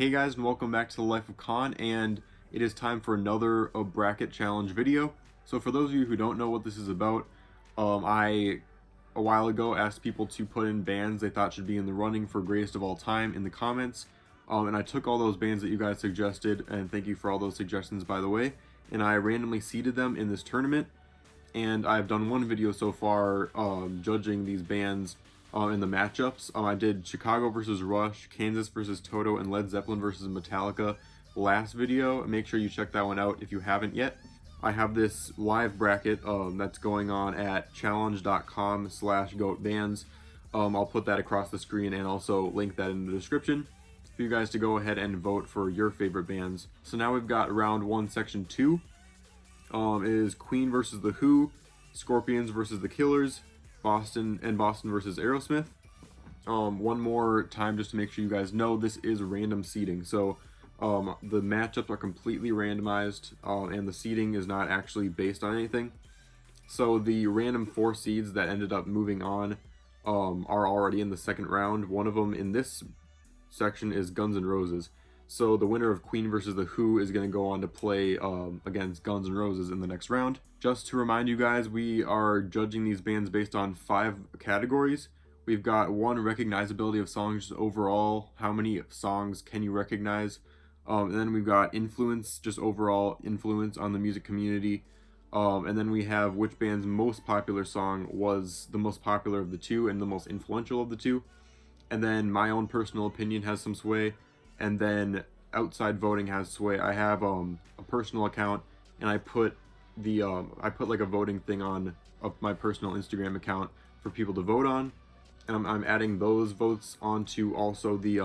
Hey guys, and welcome back to the Life of Con, and it is time for another bracket challenge video. So for those of you who don't know what this is about, I a while ago asked people to put in bands they thought should be in the running for greatest of all time in the comments, and I took all those bands that you guys suggested, and thank you for all those suggestions by the way, and I randomly seeded them in this tournament, and I've done one video so far judging these bands in the matchups. I did Chicago versus Rush, Kansas versus Toto, and Led Zeppelin versus Metallica last video. Make sure you check that one out if you haven't yet. I have this live bracket that's going on at challenge.com/goatbands. I'll put that across the screen and also link that in the description for you guys to go ahead and vote for your favorite bands. So now we've got round 1, section 2. Is Queen versus The Who, Scorpions versus The Killers, Boston versus Aerosmith. One more time just to make sure you guys know, this is random seeding. So the matchups are completely randomized, and the seeding is not actually based on anything. So the random 4 seeds that ended up moving on are already in the second round. One of them in this section is Guns N' Roses. So the winner of Queen versus The Who is going to go on to play against Guns N' Roses in the next round. Just to remind you guys, we are judging these bands based on 5 categories. We've got 1, recognizability of songs overall. How many songs can you recognize? And then we've got influence, just overall influence on the music community. And then we have which band's most popular song was the most popular of the 2 and the most influential of the 2. And then my own personal opinion has some sway. And then outside voting has sway. I have a personal account, and I put the like a voting thing on my personal Instagram account for people to vote on, and I'm adding those votes onto also the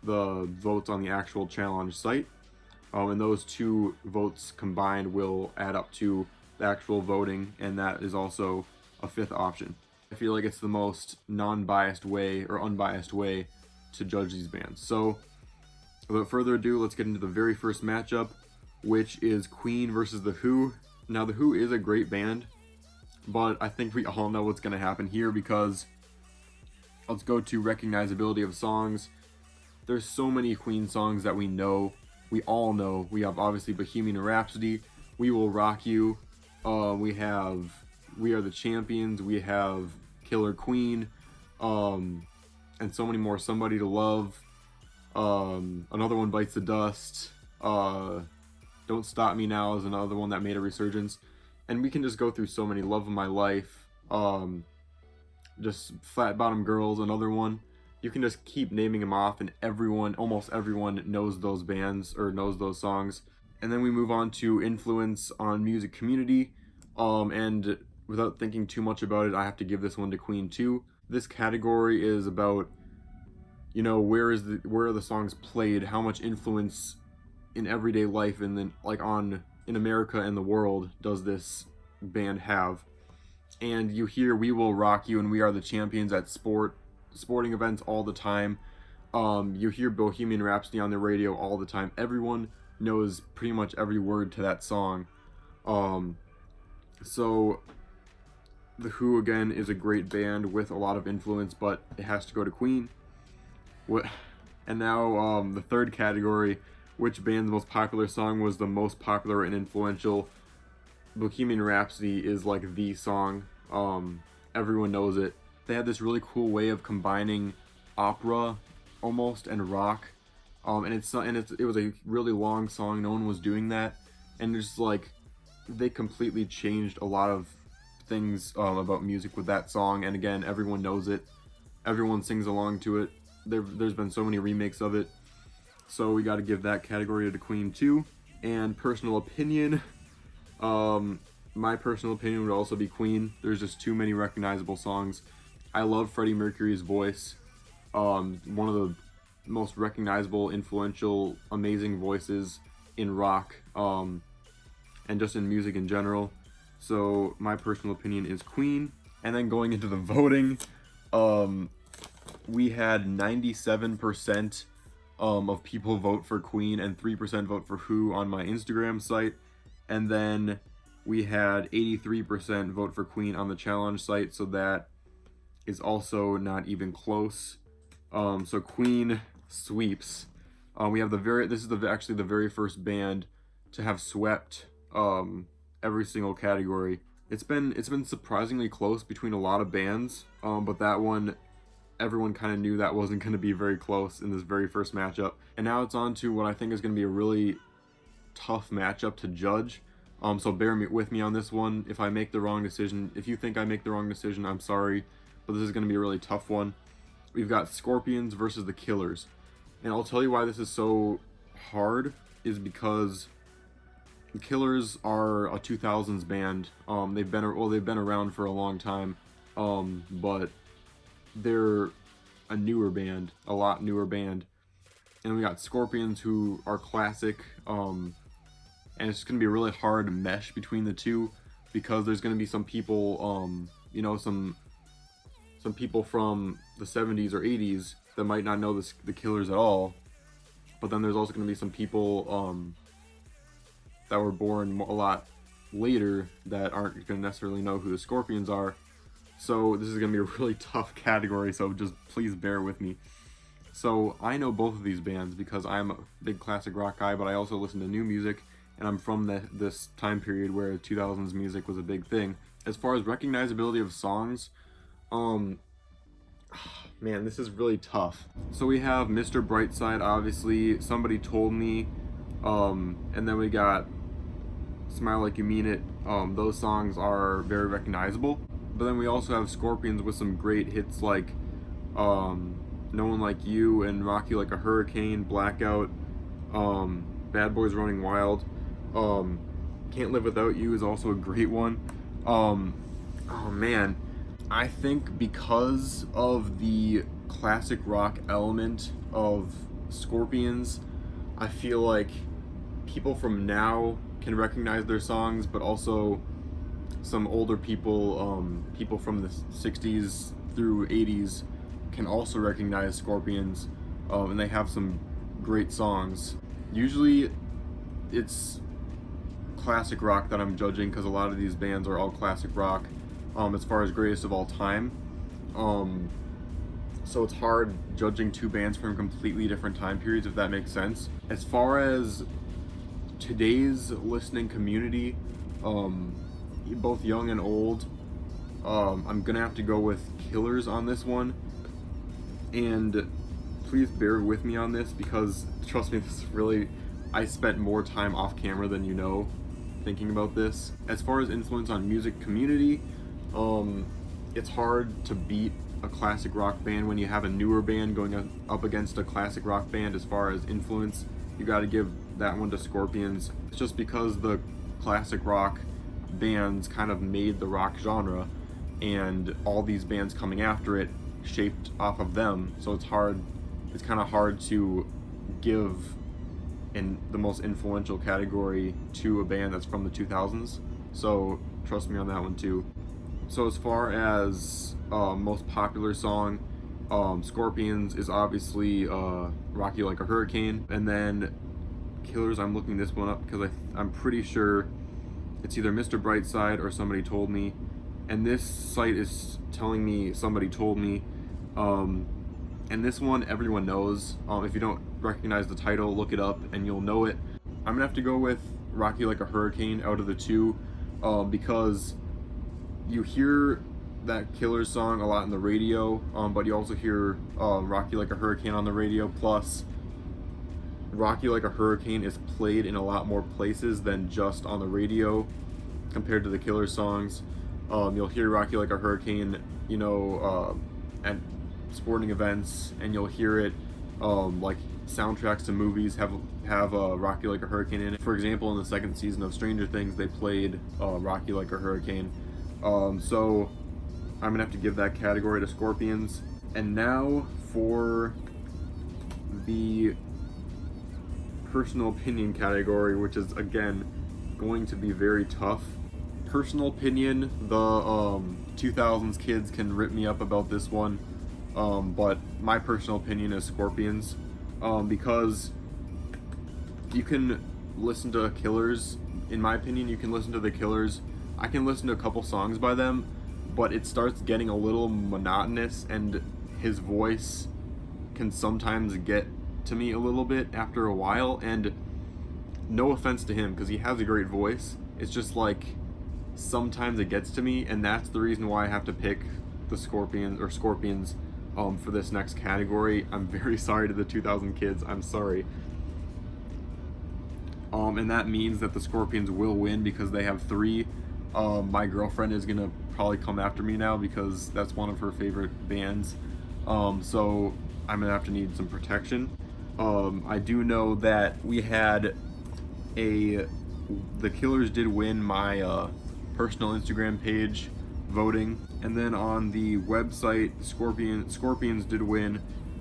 votes on the actual challenge site, and those 2 votes combined will add up to the actual voting, and that is also a 5th option. I feel like it's the most non-biased way or unbiased way to judge these bands. So without further ado, let's get into the very first matchup, which is Queen versus The Who. Now, The Who is a great band, but I think we all know what's going to happen here, because let's go to recognizability of songs. There's so many Queen songs that we know. We all know. We have obviously Bohemian Rhapsody, We Will Rock You, we have We Are the Champions, we have Killer Queen, and so many more. Somebody to Love, another one, Bites the Dust, Don't Stop Me Now is another one that made a resurgence, and we can just go through so many. Love of My Life, just Flat Bottom Girls, another one. You can just keep naming them off, and almost everyone knows those bands or knows those songs. And then we move on to influence on music community, and without thinking too much about it, I have to give this one to Queen too. This category is about, you know, where are the songs played, how much influence in everyday life, and then like in America and the world does this band have. And you hear We Will Rock You and We Are the Champions at sporting events all the time. You hear Bohemian Rhapsody on the radio all the time. Everyone knows pretty much every word to that song. So The Who, again, is a great band with a lot of influence, but it has to go to Queen. And now the third category, which band's most popular song was the most popular and influential. Bohemian Rhapsody is like the song. Everyone knows it. They had this really cool way of combining opera almost and rock, and it was a really long song. No one was doing that, and it's like they completely changed a lot of things about music with that song. And again, everyone knows it. Everyone sings along to it. There's been so many remakes of it, so we got to give that category to Queen too. And personal opinion, my personal opinion would also be Queen. There's just too many recognizable songs. I love Freddie Mercury's voice, one of the most recognizable, influential, amazing voices in rock, and just in music in general. So my personal opinion is Queen. And then going into the voting, we had 97% of people vote for Queen and 3% vote for Who on my Instagram site. And then we had 83% vote for Queen on the challenge site, so that is also not even close. So Queen sweeps We have this is actually the very first band to have swept every single category. It's been surprisingly close between a lot of bands, but that one, everyone kind of knew that wasn't going to be very close in this very first matchup. And now it's on to what I think is going to be a really tough matchup to judge. So bear with me on this one. If I make the wrong decision, if you think I make the wrong decision, I'm sorry, but this is going to be a really tough one. We've got Scorpions versus the Killers. And I'll tell you why this is so hard is because the Killers are a 2000s band. They've been around for a long time, but they're a newer band, a lot newer band. And we got Scorpions, who are classic, and it's going to be a really hard mesh between the two because there's going to be some people, some people from the 70s or 80s that might not know the Killers at all, but then there's also going to be some people that were born a lot later that aren't going to necessarily know who the Scorpions are. So this is going to be a really tough category, so just please bear with me. So I know both of these bands because I'm a big classic rock guy, but I also listen to new music, and I'm from this time period where 2000s music was a big thing. As far as recognizability of songs, man, this is really tough. So we have Mr. Brightside, obviously, Somebody Told Me, and then we got Smile Like You Mean It. Those songs are very recognizable. But then we also have Scorpions with some great hits like No One Like You and Rock You Like a Hurricane, Blackout, Bad Boys Running Wild. Can't Live Without You is also a great one. Oh man, I think because of the classic rock element of Scorpions, I feel like people from now can recognize their songs, but also some older people, people from the 60s through 80s can also recognize Scorpions, and they have some great songs. Usually it's classic rock that I'm judging because a lot of these bands are all classic rock as far as greatest of all time. So it's hard judging two bands from completely different time periods, if that makes sense. As far as today's listening community, both young and old, I'm gonna have to go with Killers on this one. And please bear with me on this because trust me, this is really, I spent more time off camera than you know thinking about this. As far as influence on music community, it's hard to beat a classic rock band when you have a newer band going up against a classic rock band. As far as influence, you got to give that one to Scorpions. It's just because the classic rock bands kind of made the rock genre, and all these bands coming after it shaped off of them. So it's kind of hard to give in the most influential category to a band that's from the 2000s. So trust me on that one too. So as far as most popular song, Scorpions is obviously Rock You Like a Hurricane, and then Killers, I'm looking this one up because I'm pretty sure it's either Mr. Brightside or Somebody Told Me, and this site is telling me Somebody Told Me, and this one everyone knows. If you don't recognize the title, look it up and you'll know it. I'm gonna have to go with Rock You Like a Hurricane out of the two, because you hear that Killers song a lot in the radio, but you also hear Rock You Like a Hurricane on the radio. Plus, Rock You Like a Hurricane is played in a lot more places than just on the radio compared to the Killers songs. You'll hear Rock You Like a Hurricane, at sporting events, and you'll hear it like soundtracks to movies have Rock You Like a Hurricane in it. For example, in the second season of Stranger Things, they played Rock You Like a Hurricane. So I'm gonna have to give that category to Scorpions. And now for the personal opinion category, which is again going to be very tough. Personal opinion, the 2000s kids can rip me up about this one, but my personal opinion is Scorpions, because you can listen to Killers. In my opinion, you can listen to the Killers. I can listen to a couple songs by them, but it starts getting a little monotonous, and his voice can sometimes get to me a little bit after a while, and no offense to him because he has a great voice. It's just like sometimes it gets to me, and that's the reason why I have to pick the Scorpions for this next category. I'm very sorry to the 2000 kids. I'm sorry. And that means that the Scorpions will win because they have 3. My girlfriend is gonna probably come after me now because that's one of her favorite bands. So I'm gonna have to need some protection. I do know that we had the Killers did win my personal Instagram page voting, and then on the website, Scorpions did win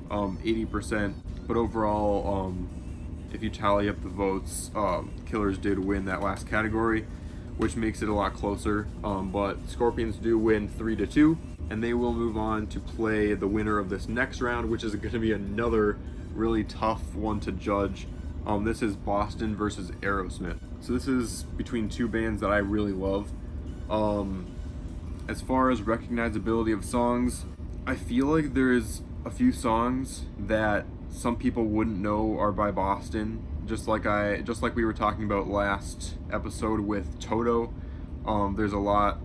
80%, but overall, if you tally up the votes, Killers did win that last category, which makes it a lot closer. But Scorpions do win 3-2, and they will move on to play the winner of this next round, which is going to be another really tough one to judge. This is Boston versus Aerosmith. So this is between 2 bands that I really love. As far as recognizability of songs, I feel like there's a few songs that some people wouldn't know are by Boston, just like we were talking about last episode with Toto. There's a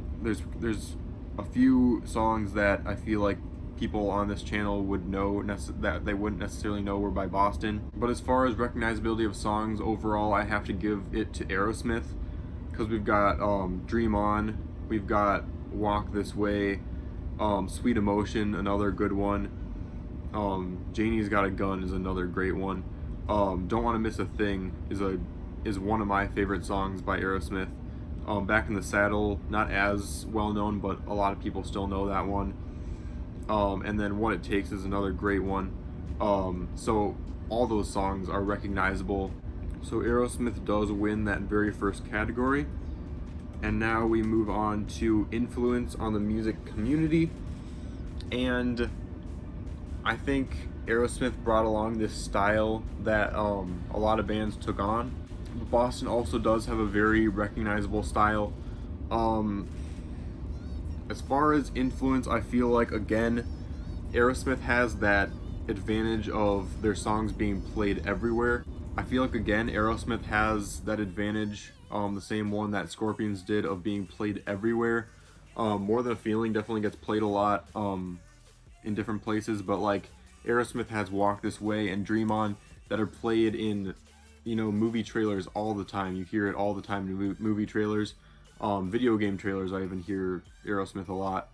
few songs that I feel like people on this channel would know that they wouldn't necessarily know were by Boston. But as far as recognizability of songs overall, I have to give it to Aerosmith, because we've got Dream On, we've got Walk This Way, Sweet Emotion, another good one. Janie's Got a Gun is another great one. Don't Want to Miss a Thing is one of my favorite songs by Aerosmith. Back in the Saddle, not as well known, but a lot of people still know that one. And then What It Takes is another great one. So all those songs are recognizable. So Aerosmith does win that very first category. And now we move on to influence on the music community. And I think Aerosmith brought along this style that a lot of bands took on. But Boston also does have a very recognizable style. As far as influence, I feel like, again, Aerosmith has that advantage of their songs being played everywhere. I feel like, again, Aerosmith has that advantage, the same one that Scorpions did, of being played everywhere. More Than a Feeling definitely gets played a lot in different places, but like Aerosmith has Walk This Way and Dream On that are played in, movie trailers all the time. You hear it all the time in movie trailers. Video game trailers, I even hear Aerosmith a lot.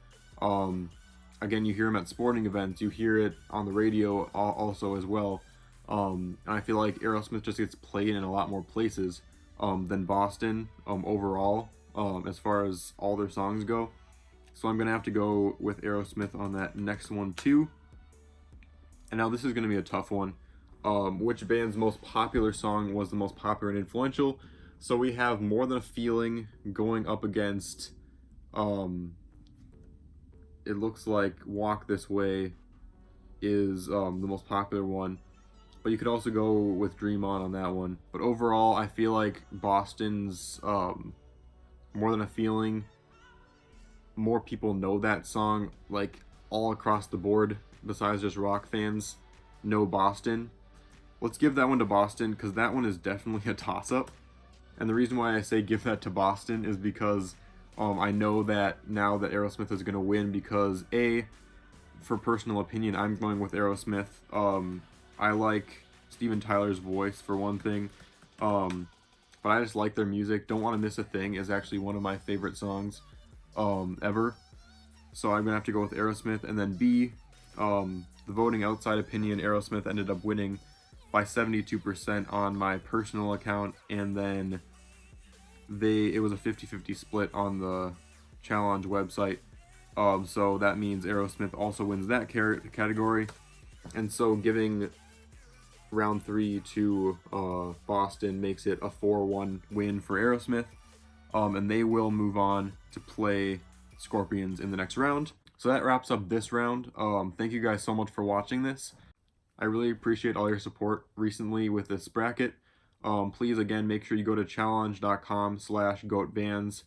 Again, you hear them at sporting events. You hear it on the radio also as well. And I feel like Aerosmith just gets played in a lot more places than Boston overall, as far as all their songs go. So I'm going to have to go with Aerosmith on that next one too. And now this is going to be a tough one. Which band's most popular song was the most popular and influential? So we have More Than a Feeling going up against, it looks like Walk This Way is the most popular one. But you could also go with Dream On that one. But overall, I feel like Boston's More Than a Feeling, more people know that song, like all across the board, besides just rock fans, know Boston. Let's give that one to Boston, because that one is definitely a toss-up. And the reason why I say give that to Boston is because I know that now that Aerosmith is going to win, because for personal opinion, I'm going with Aerosmith. I like Steven Tyler's voice, for one thing, but I just like their music. Don't Want to Miss a Thing is actually one of my favorite songs ever. So I'm going to have to go with Aerosmith. And then B, the voting outside opinion, Aerosmith ended up winning by 72% on my personal account, and then it was a 50-50 split on the challenge website. So that means Aerosmith also wins that category. And so giving round 3 to Boston makes it a 4-1 win for Aerosmith. And they will move on to play Scorpions in the next round. So that wraps up this round. Thank you guys so much for watching this. I really appreciate all your support recently with this bracket. Please, again, make sure you go to challenge.com/goatbands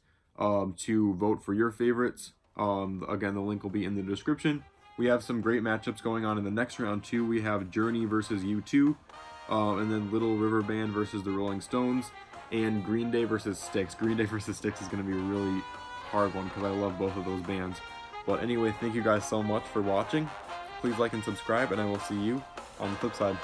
to vote for your favorites. Again, the link will be in the description. We have some great matchups going on in the next round too. We have Journey versus U2, and then Little River Band versus the Rolling Stones, and Green Day versus Styx. Green Day versus Styx is going to be a really hard one because I love both of those bands. But anyway, thank you guys so much for watching. Please like and subscribe, and I will see you on the flip side.